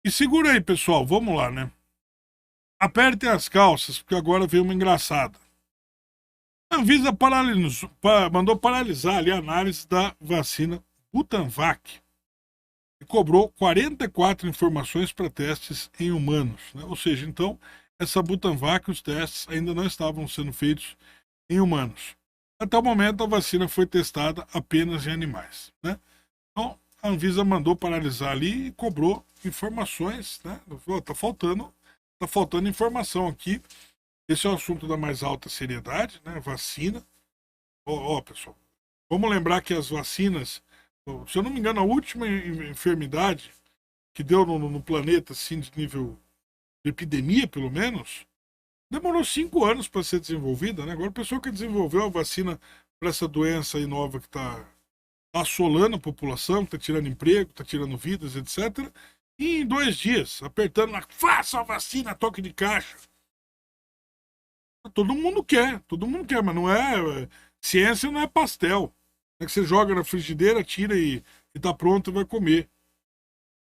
E segura aí, pessoal, vamos lá, né? Apertem as calças, porque agora veio uma engraçada. A Anvisa mandou paralisar ali a análise da vacina Butanvac e cobrou 44 informações para testes em humanos, né? Ou seja, então, essa Butanvac, os testes ainda não estavam sendo feitos em humanos. Até o momento, a vacina foi testada apenas em animais, né? Então, a Anvisa mandou paralisar ali e cobrou informações, né? Tá faltando informação aqui. Esse é um assunto da mais alta seriedade, né? Vacina. Pessoal, vamos lembrar que as vacinas, se eu não me engano, a última enfermidade que deu no planeta, assim, de nível de epidemia, pelo menos, demorou 5 anos para ser desenvolvida, né? Agora, o pessoal que desenvolveu a vacina para essa doença aí nova que está assolando a população, está tirando emprego, está tirando vidas, etc. E em 2 dias, apertando lá, faça a vacina, toque de caixa. Todo mundo quer, mas não é. Ciência não é pastel. É que você joga na frigideira, tira e tá pronto e vai comer.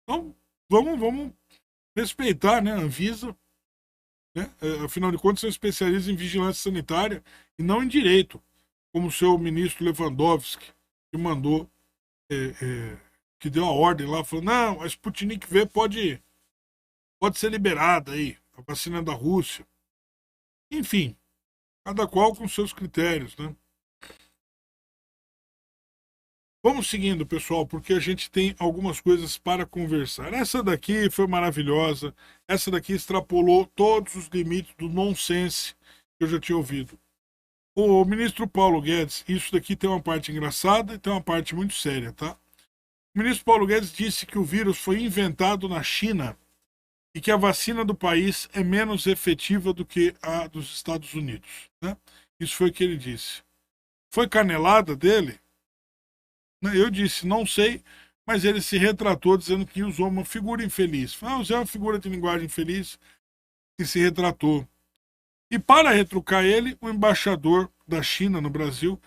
Então, vamos respeitar, né? A Anvisa, né? Afinal de contas, são especialistas em vigilância sanitária e não em direito, como o seu ministro Lewandowski, que mandou, é, é, que deu a ordem lá, falou: não, a Sputnik V pode ser liberada aí, a vacina da Rússia. Enfim, cada qual com seus critérios, né? Vamos seguindo, pessoal, porque a gente tem algumas coisas para conversar. Essa daqui foi maravilhosa. Essa daqui extrapolou todos os limites do nonsense que eu já tinha ouvido. O ministro Paulo Guedes, isso daqui tem uma parte engraçada e tem uma parte muito séria, tá? O ministro Paulo Guedes disse que o vírus foi inventado na China e que a vacina do país é menos efetiva do que a dos Estados Unidos, né? Isso foi o que ele disse. Foi canelada dele? Eu disse, não sei, mas ele se retratou dizendo que usou uma figura infeliz. Usei uma figura de linguagem infeliz e se retratou. E para retrucar ele, o embaixador da China no Brasil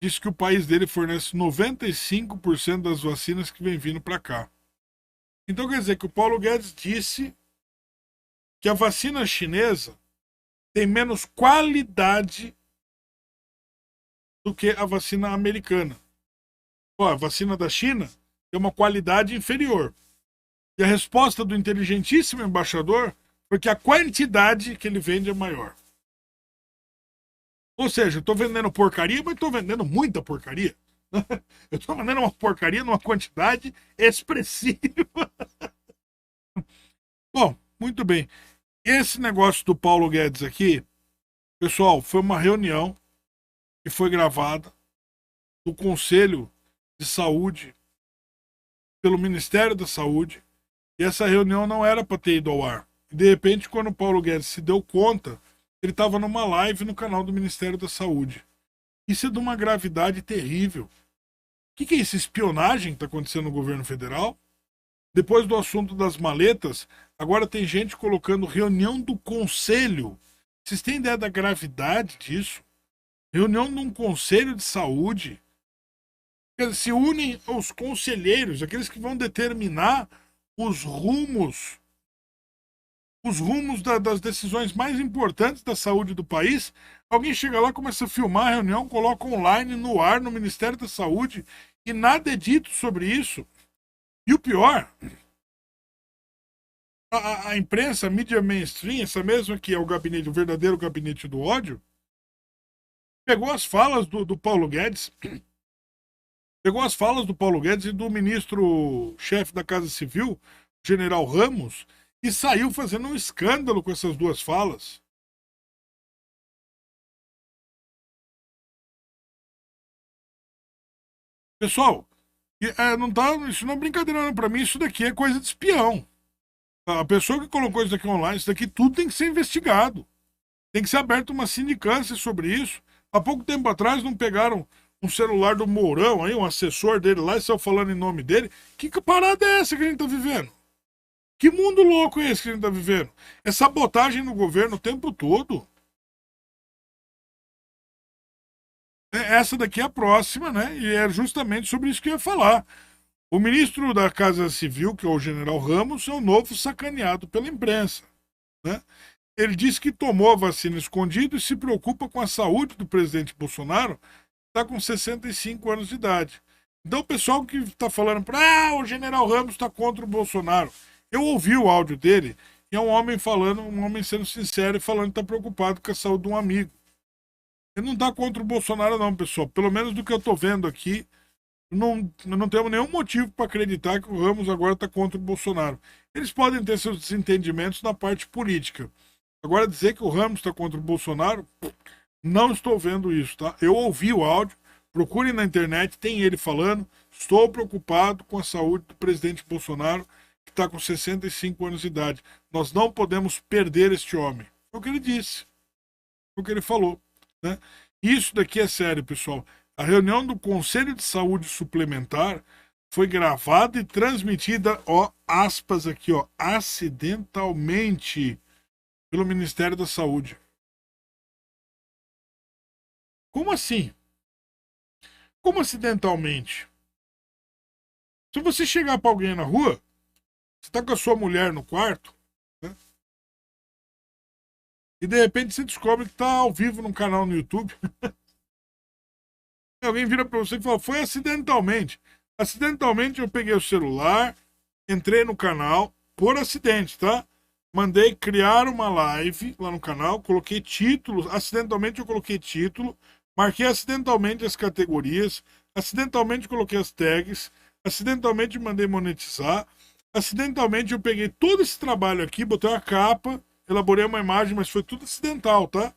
disse que o país dele fornece 95% das vacinas que vem vindo para cá. Então quer dizer que o Paulo Guedes disse que a vacina chinesa tem menos qualidade do que a vacina americana. A vacina da China tem uma qualidade inferior. E a resposta do inteligentíssimo embaixador foi que a quantidade que ele vende é maior. Ou seja, eu estou vendendo porcaria, mas estou vendendo muita porcaria. Eu estou vendendo uma porcaria numa quantidade expressiva. Bom, muito bem. Esse negócio do Paulo Guedes aqui, pessoal, foi uma reunião que foi gravada do Conselho de Saúde pelo Ministério da Saúde. E essa reunião não era para ter ido ao ar. E de repente, quando o Paulo Guedes se deu conta, ele estava numa live no canal do Ministério da Saúde. Isso é de uma gravidade terrível. O que é isso? Espionagem que está acontecendo no governo federal? Depois do assunto das maletas, agora tem gente colocando reunião do conselho. Vocês têm ideia da gravidade disso? Reunião de um conselho de saúde. Se unem os conselheiros, aqueles que vão determinar os rumos, das decisões mais importantes da saúde do país. Alguém chega lá, começa a filmar a reunião, coloca online no ar no Ministério da Saúde e nada é dito sobre isso. E o pior, a imprensa, a mídia mainstream, essa mesma que é o verdadeiro gabinete do ódio, pegou as falas do Paulo Guedes, pegou as falas do Paulo Guedes e do ministro-chefe da Casa Civil, General Ramos, e saiu fazendo um escândalo com essas duas falas. Pessoal, não tá, isso não é brincadeira, não. Pra mim, isso daqui é coisa de espião. A pessoa que colocou isso daqui online, isso daqui tudo tem que ser investigado. Tem que ser aberta uma sindicância sobre isso. Há pouco tempo atrás não pegaram um celular do Mourão aí, um assessor dele lá, e saiu falando em nome dele. Que parada é essa que a gente tá vivendo? Que mundo louco é esse que a gente tá vivendo? É sabotagem no governo o tempo todo. Essa daqui é a próxima, né? E é justamente sobre isso que eu ia falar. O ministro da Casa Civil, que é o general Ramos, é o novo sacaneado pela imprensa, né? Ele disse que tomou a vacina escondido e se preocupa com a saúde do presidente Bolsonaro, que está com 65 anos de idade. Então, o pessoal que está falando para o general Ramos está contra o Bolsonaro. Eu ouvi o áudio dele e é um homem falando, um homem sendo sincero e falando que está preocupado com a saúde de um amigo. Ele não está contra o Bolsonaro, não, pessoal. Pelo menos do que eu estou vendo aqui, não temos nenhum motivo para acreditar que o Ramos agora está contra o Bolsonaro. Eles podem ter seus desentendimentos na parte política. Agora, dizer que o Ramos está contra o Bolsonaro, não estou vendo isso, tá? Eu ouvi o áudio, procurem na internet, tem ele falando. Estou preocupado com a saúde do presidente Bolsonaro, que está com 65 anos de idade. Nós não podemos perder este homem. Foi o que ele disse, foi o que ele falou, né? Isso daqui é sério, pessoal. A reunião do Conselho de Saúde Suplementar foi gravada e transmitida, ó, aspas aqui, ó, acidentalmente pelo Ministério da Saúde. Como assim? Como acidentalmente? Se você chegar para alguém na rua, você tá com a sua mulher no quarto, né? E de repente você descobre que tá ao vivo num canal no YouTube. E alguém vira para você e fala, foi acidentalmente. Acidentalmente eu peguei o celular, entrei no canal, por acidente, tá? Mandei criar uma live lá no canal, coloquei títulos, acidentalmente eu coloquei título, marquei acidentalmente as categorias, acidentalmente coloquei as tags, acidentalmente mandei monetizar, acidentalmente eu peguei todo esse trabalho aqui, botei uma capa, elaborei uma imagem, mas foi tudo acidental, tá?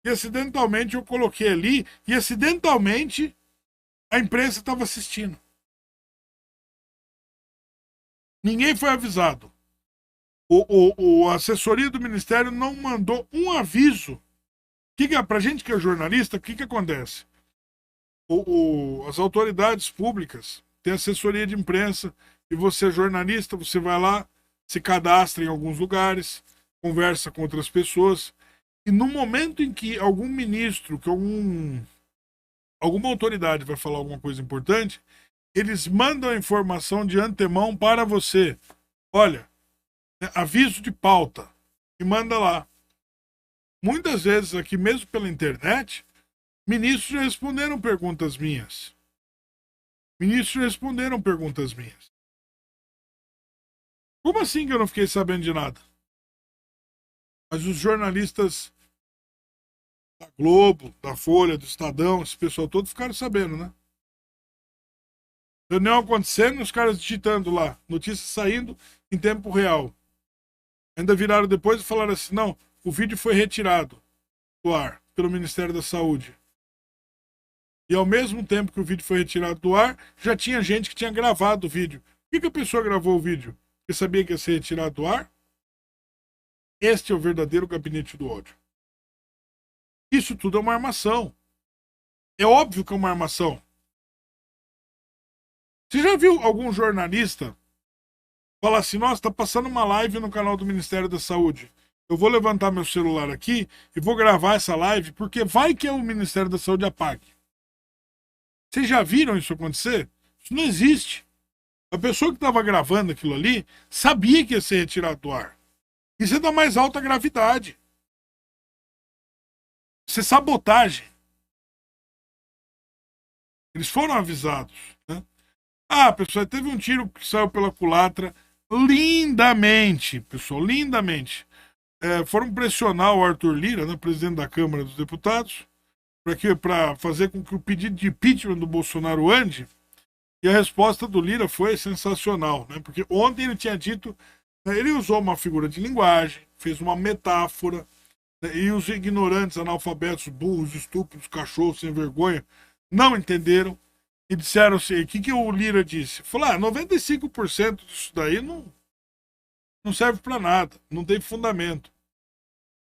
E acidentalmente eu coloquei ali, e acidentalmente a imprensa estava assistindo. Ninguém foi avisado. A assessoria do Ministério não mandou um aviso. Para gente que é jornalista, o que acontece? As autoridades públicas têm assessoria de imprensa e você é jornalista, você vai lá, se cadastra em alguns lugares, conversa com outras pessoas e no momento em que algum ministro, que alguma autoridade vai falar alguma coisa importante, eles mandam a informação de antemão para você. Olha, aviso de pauta e manda lá. Muitas vezes aqui mesmo pela internet, ministros já responderam perguntas minhas. Ministros responderam perguntas minhas. Como assim que eu não fiquei sabendo de nada? Mas os jornalistas da Globo, da Folha, do Estadão, esse pessoal todo ficaram sabendo, né? Reunião acontecendo, os caras digitando lá, notícia saindo em tempo real. Ainda viraram depois e falaram assim, não, o vídeo foi retirado do ar pelo Ministério da Saúde. E ao mesmo tempo que o vídeo foi retirado do ar, já tinha gente que tinha gravado o vídeo. Por que a pessoa gravou o vídeo? Porque sabia que ia ser retirado do ar? Este é o verdadeiro gabinete do ódio. Isso tudo é uma armação. É óbvio que é uma armação. Você já viu algum jornalista falar assim, nossa, tá passando uma live no canal do Ministério da Saúde. Eu vou levantar meu celular aqui e vou gravar essa live, porque vai que o Ministério da Saúde apague. Vocês já viram isso acontecer? Isso não existe. A pessoa que estava gravando aquilo ali sabia que ia ser retirado do ar. Isso é da mais alta gravidade. Isso é sabotagem. Eles foram avisados, né? Ah, pessoal, teve um tiro que saiu pela culatra lindamente, pessoal, lindamente. Foram pressionar o Arthur Lira, né, presidente da Câmara dos Deputados, para fazer com que o pedido de impeachment do Bolsonaro ande. E a resposta do Lira foi sensacional, né? Porque ontem ele tinha dito, né, ele usou uma figura de linguagem, fez uma metáfora, né, e os ignorantes, analfabetos, burros, estúpidos, cachorros sem vergonha, não entenderam e disseram assim, o que o Lira disse? Falou, 95% disso daí não serve para nada, não tem fundamento. O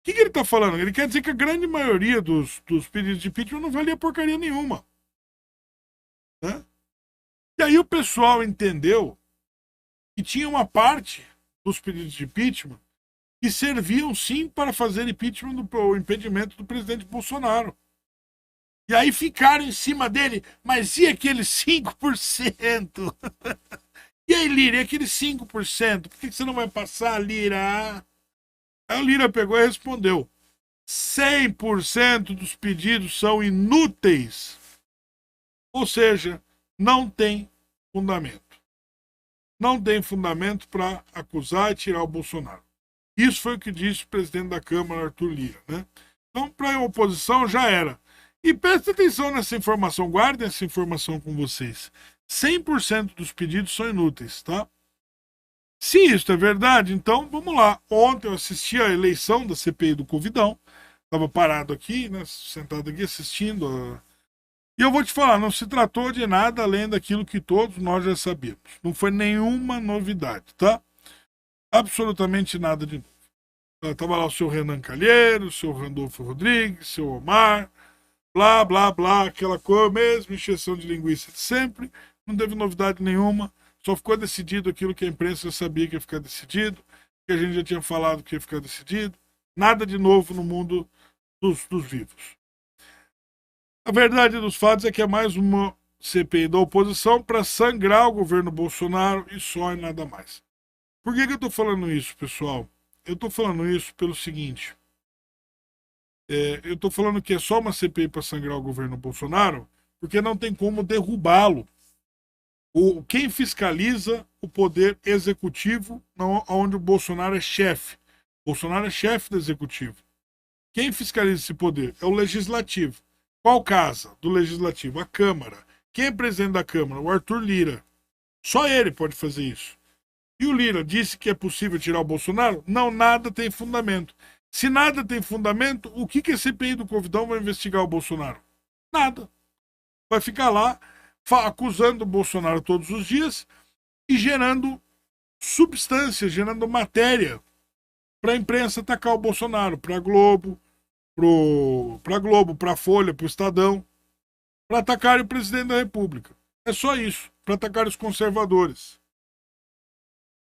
que ele está falando? Ele quer dizer que a grande maioria dos pedidos de impeachment não valia porcaria nenhuma, né? E aí o pessoal entendeu que tinha uma parte dos pedidos de impeachment que serviam sim para fazer impeachment o impedimento do presidente Bolsonaro. E aí ficaram em cima dele, mas e aqueles 5%? E aí, Lira, e aqueles 5%? Por que você não vai passar, Lira? Aí o Lira pegou e respondeu: 100% dos pedidos são inúteis. Ou seja, não tem fundamento. Não tem fundamento para acusar e tirar o Bolsonaro. Isso foi o que disse o presidente da Câmara, Arthur Lira, né? Então, para a oposição, já era. E prestem atenção nessa informação, guardem essa informação com vocês. 100% dos pedidos são inúteis, tá? Se isso é verdade, então vamos lá. Ontem eu assisti a eleição da CPI do Covidão. Estava parado aqui, né, sentado aqui assistindo. E eu vou te falar, não se tratou de nada além daquilo que todos nós já sabíamos. Não foi nenhuma novidade, tá? Absolutamente nada de novo. Estava lá o seu Renan Calheiros, o seu Randolfo Rodrigues, o seu Omar, blá, blá, blá, aquela coisa mesmo, encheção de linguiça de sempre. Não teve novidade nenhuma. Só ficou decidido aquilo que a imprensa já sabia que ia ficar decidido, que a gente já tinha falado que ia ficar decidido. Nada de novo no mundo dos vivos. A verdade dos fatos é que é mais uma CPI da oposição para sangrar o governo Bolsonaro e só e nada mais. Por que eu estou falando isso, pessoal? Eu estou falando isso pelo seguinte. Eu estou falando que é só uma CPI para sangrar o governo Bolsonaro porque não tem como derrubá-lo. Quem fiscaliza o poder executivo, onde o Bolsonaro é chefe. Bolsonaro é chefe do executivo. Quem fiscaliza esse poder é o legislativo. Qual casa do legislativo? A Câmara. Quem é presidente da Câmara? O Arthur Lira. Só ele pode fazer isso. E o Lira disse que é possível tirar o Bolsonaro? Não, nada tem fundamento. Se nada tem fundamento, o que a CPI do Covidão vai investigar o Bolsonaro? Nada. Vai ficar lá acusando o Bolsonaro todos os dias e gerando substância, gerando matéria para a imprensa atacar o Bolsonaro, para a Globo, para a Folha, para o Estadão, para atacar o presidente da República. É só isso, para atacar os conservadores.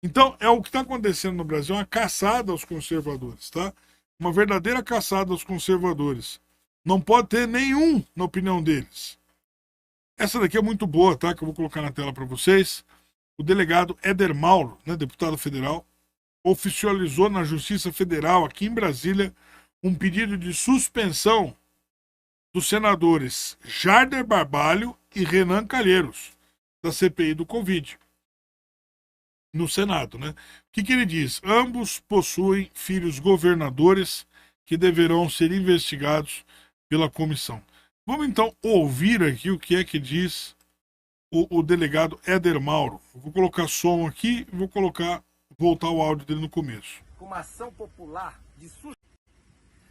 Então, é o que está acontecendo no Brasil, uma caçada aos conservadores, tá? Uma verdadeira caçada aos conservadores. Não pode ter nenhum na opinião deles. Essa daqui é muito boa, tá? Que eu vou colocar na tela para vocês. O delegado Éder Mauro, né, deputado federal, oficializou na Justiça Federal, aqui em Brasília, um pedido de suspensão dos senadores Jarder Barbalho e Renan Calheiros, da CPI do Covid, no Senado, né? O que ele diz? Ambos possuem filhos governadores que deverão ser investigados pela comissão. Vamos então ouvir aqui o que é que diz o delegado Éder Mauro. Eu vou colocar som aqui e vou voltar o áudio dele no começo. Uma ação popular de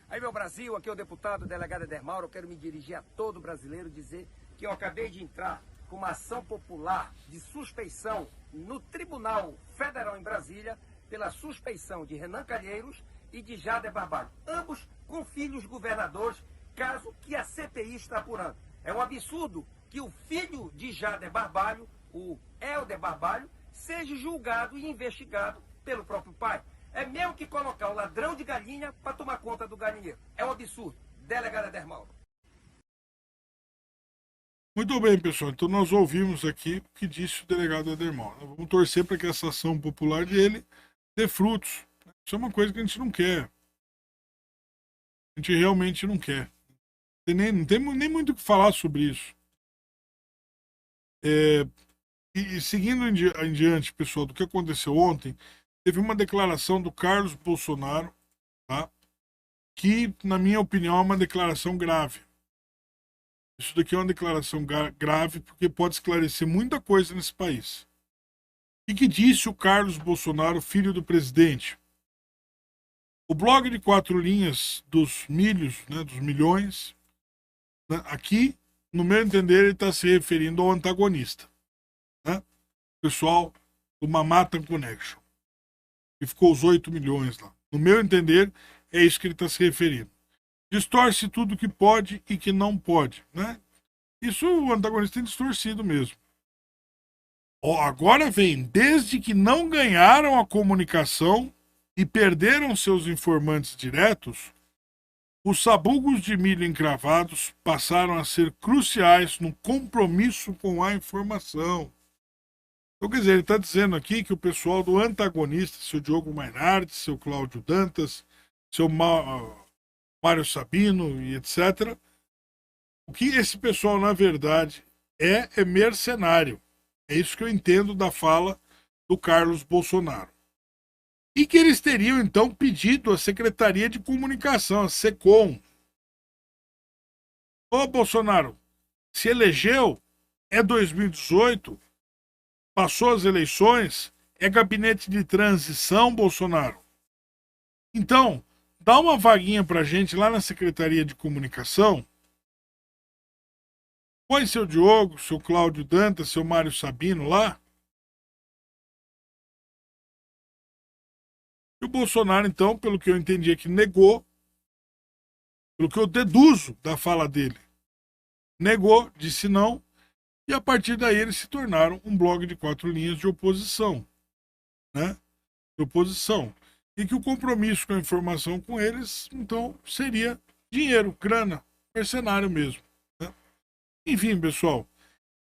Aí, meu Brasil, aqui é o deputado delegado Éder Mauro. Eu quero me dirigir a todo brasileiro dizer que eu acabei de entrar com uma ação popular de suspeição no Tribunal Federal em Brasília pela suspeição de Renan Calheiros e de Jarder Barbalho, ambos com filhos governadores, caso que a CPI está apurando. É um absurdo que o filho de Jarder Barbalho, o Helder Barbalho, seja julgado e investigado pelo próprio pai. É mesmo que colocar o ladrão de galinha para tomar conta do galinheiro. É um absurdo. Delegado Éder Mauro. Muito bem, pessoal. Então nós ouvimos aqui o que disse o delegado Éder Mauro. Vamos torcer para que essa ação popular dele dê frutos. Isso é uma coisa que a gente não quer. A gente realmente não quer. Não tem nem muito o que falar sobre isso. E seguindo em diante, pessoal, do que aconteceu ontem, teve uma declaração do Carlos Bolsonaro, tá? Que, na minha opinião, é uma declaração grave. Isso daqui é uma declaração grave porque pode esclarecer muita coisa nesse país. O que disse o Carlos Bolsonaro, filho do presidente? O blog de 4 linhas dos milhos, né, dos milhões, né, aqui, no meu entender, ele está se referindo ao antagonista. Né? Pessoal do Mamatan Connection. Que ficou os 8 milhões lá. No meu entender, é isso que ele está se referindo. Distorce tudo que pode e que não pode. Né? Isso o antagonista tem distorcido mesmo. Agora vem, desde que não ganharam a comunicação e perderam seus informantes diretos, Os sabugos de milho encravados passaram a ser cruciais no compromisso com a informação. Então, quer dizer, ele está dizendo aqui que o pessoal do antagonista, seu Diogo Mainardi, seu Cláudio Dantas, seu Mário Sabino e etc., o que esse pessoal, na verdade, é mercenário. É isso que eu entendo da fala do Carlos Bolsonaro. E que eles teriam, então, pedido à Secretaria de Comunicação, a SECOM. Ô, Bolsonaro, se elegeu, é 2018, passou as eleições, é gabinete de transição, Bolsonaro. Então, dá uma vaguinha pra gente lá na Secretaria de Comunicação. Põe seu Diogo, seu Cláudio Dantas, seu Mário Sabino lá. E o Bolsonaro, então, pelo que eu entendi aqui, negou, pelo que eu deduzo da fala dele, negou, disse não, e a partir daí eles se tornaram um blog de 4 linhas de oposição, né? De oposição. E que o compromisso com a informação com eles, então, seria dinheiro, grana, mercenário mesmo. Né? Enfim, pessoal,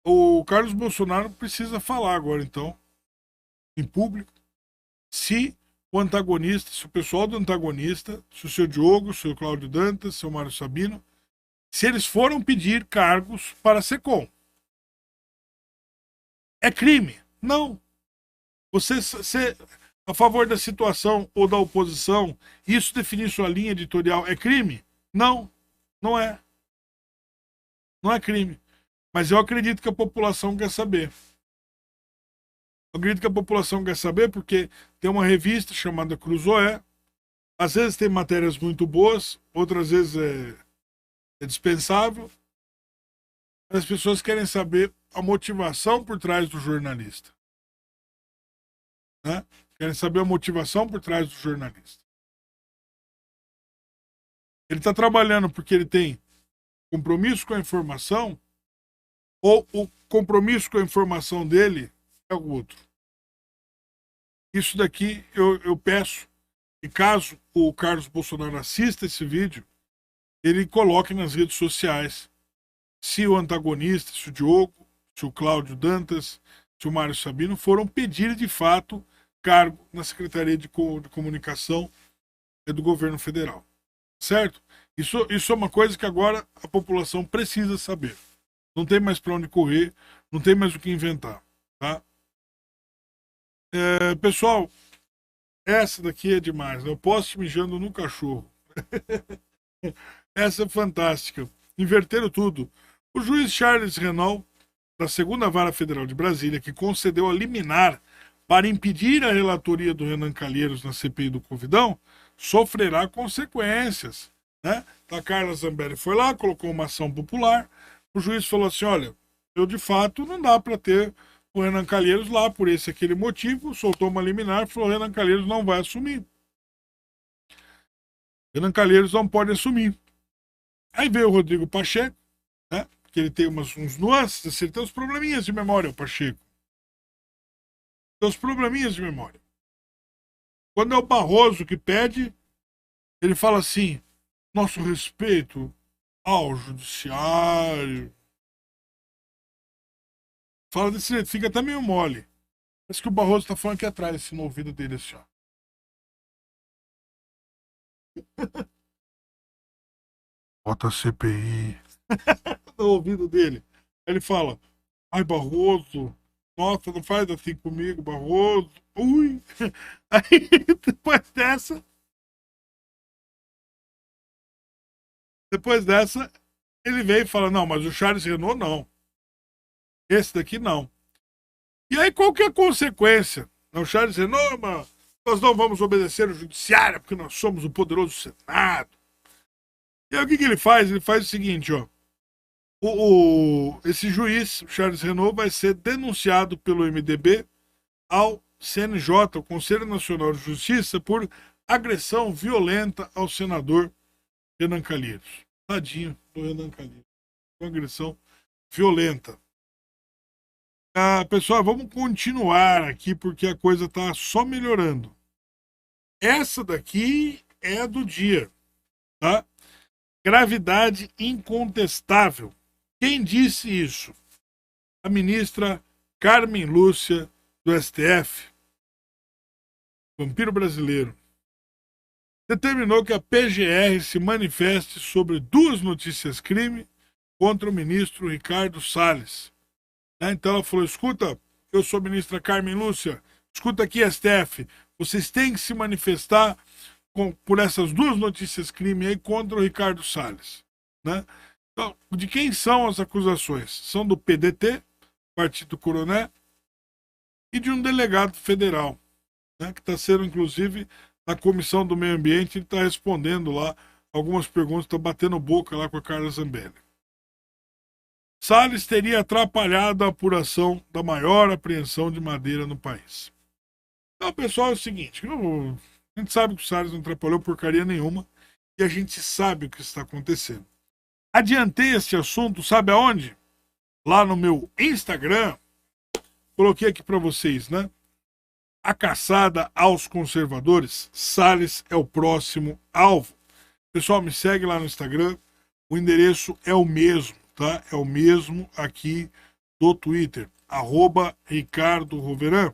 o Carlos Bolsonaro precisa falar agora, então, em público, se o antagonista, se o pessoal do antagonista, se o seu Diogo, o seu Cláudio Dantas, o seu Mário Sabino, se eles foram pedir cargos para a SECOM. É crime? Não. Você a favor da situação ou da oposição, isso definir sua linha editorial é crime? Não, não é. Não é crime. Mas eu acredito que a população quer saber. Eu acredito que a população quer saber porque tem uma revista chamada Cruzoé. Às vezes tem matérias muito boas, outras vezes é dispensável. As pessoas querem saber a motivação por trás do jornalista. Né? Querem saber a motivação por trás do jornalista. Ele está trabalhando porque ele tem compromisso com a informação ou o compromisso com a informação dele é o outro. Isso daqui eu peço, e caso o Carlos Bolsonaro assista esse vídeo, ele coloque nas redes sociais se o antagonista, se o Diogo, se o Cláudio Dantas, se o Mário Sabino foram pedir de fato cargo na Secretaria de Comunicação do governo federal. Certo? Isso é uma coisa que agora a população precisa saber. Não tem mais para onde correr, não tem mais o que inventar. Tá? Pessoal, essa daqui é demais. Né? Eu posso mijando no cachorro. Essa é fantástica. Inverteram tudo. O juiz Charles Renault, da 2ª Vara Federal de Brasília, que concedeu a liminar para impedir a relatoria do Renan Calheiros na CPI do Covidão, sofrerá consequências. Né? A Carla Zambelli foi lá, colocou uma ação popular. O juiz falou assim: olha, eu de fato não dá para ter o Renan Calheiros lá por esse aquele motivo, soltou uma liminar, falou: Renan Calheiros não vai assumir. Renan Calheiros não pode assumir. Aí veio o Rodrigo Pacheco, né? Que ele tem uns nuances, ele tem uns probleminhas de memória, o Pacheco. Tem uns probleminhas de memória. Quando é o Barroso que pede, ele fala assim: nosso respeito ao judiciário. Fala desse jeito, fica até meio mole. Parece que o Barroso tá falando aqui atrás, assim, no ouvido dele, assim, ó. Bota a CPI. No ouvido dele. Aí ele fala: ai, Barroso, nossa, não faz assim comigo, Barroso. Ui. Aí, depois dessa, ele veio e fala: não, mas o Charles Renault não. Esse daqui não. E aí, qual que é a consequência? O Charles Renault, nós não vamos obedecer o judiciário porque nós somos o poderoso Senado. E aí, o que ele faz? Ele faz o seguinte, ó. Esse juiz, o Charles Renault, vai ser denunciado pelo MDB ao CNJ, o Conselho Nacional de Justiça, por agressão violenta ao senador Renan Calheiros. Tadinho do Renan Calheiros. Uma agressão violenta. Pessoal, vamos continuar aqui porque a coisa está só melhorando. Essa daqui é a do dia, tá? Gravidade incontestável. Quem disse isso? A ministra Carmen Lúcia, do STF, vampiro brasileiro, determinou que a PGR se manifeste sobre 2 notícias crime contra o ministro Ricardo Salles. Então ela falou, escuta, eu sou a ministra Carmen Lúcia, escuta aqui, STF, vocês têm que se manifestar por essas 2 notícias crime aí contra o Ricardo Salles. Né? Então, de quem são as acusações? São do PDT, Partido Coroné, e de um delegado federal, né, que está sendo, inclusive, na Comissão do Meio Ambiente, ele está respondendo lá algumas perguntas, está batendo boca lá com a Carla Zambelli. Salles teria atrapalhado a apuração da maior apreensão de madeira no país. Então, pessoal, é o seguinte, a gente sabe que o Salles não atrapalhou porcaria nenhuma e a gente sabe o que está acontecendo. Adiantei esse assunto, sabe aonde? Lá no meu Instagram, coloquei aqui para vocês, né? A caçada aos conservadores, Salles é o próximo alvo. Pessoal, me segue lá no Instagram, o endereço é o mesmo, tá? É o mesmo aqui do Twitter, @Ricardo Roveran.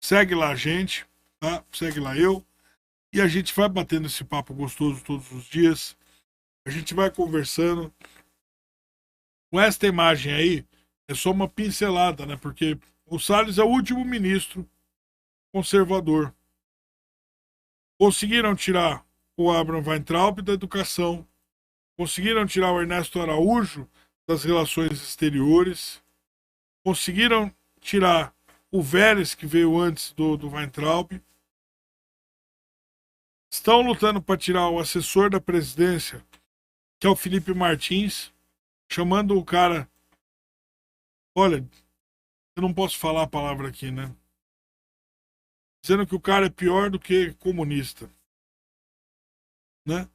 Segue lá a gente, tá? Segue lá eu. E a gente vai batendo esse papo gostoso todos os dias. A gente vai conversando. Com esta imagem aí, é só uma pincelada, né? Porque o Salles é o último ministro conservador. Conseguiram tirar o Abraham Weintraub da educação. Conseguiram tirar o Ernesto Araújo das relações exteriores. Conseguiram tirar o Vélez, que veio antes do Weintraub. Estão lutando para tirar o assessor da presidência, que é o Felipe Martins, chamando o cara... Olha, eu não posso falar a palavra aqui, né? Dizendo que o cara é pior do que comunista. Né?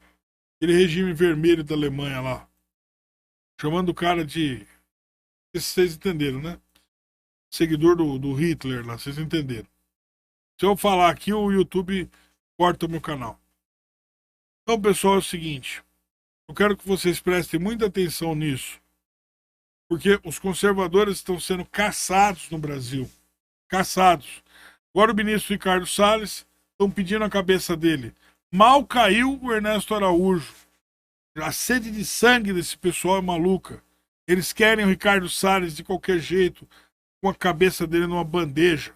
Aquele regime vermelho da Alemanha lá. Chamando o cara de... Vocês entenderam, né? Seguidor do Hitler lá, vocês entenderam. Se eu falar aqui, o YouTube corta o meu canal. Então, pessoal, é o seguinte. Eu quero que vocês prestem muita atenção nisso. Porque os conservadores estão sendo caçados no Brasil. Caçados. Agora o ministro Ricardo Salles estão pedindo a cabeça dele. Mal caiu o Ernesto Araújo. A sede de sangue desse pessoal é maluca. Eles querem o Ricardo Salles de qualquer jeito, com a cabeça dele numa bandeja.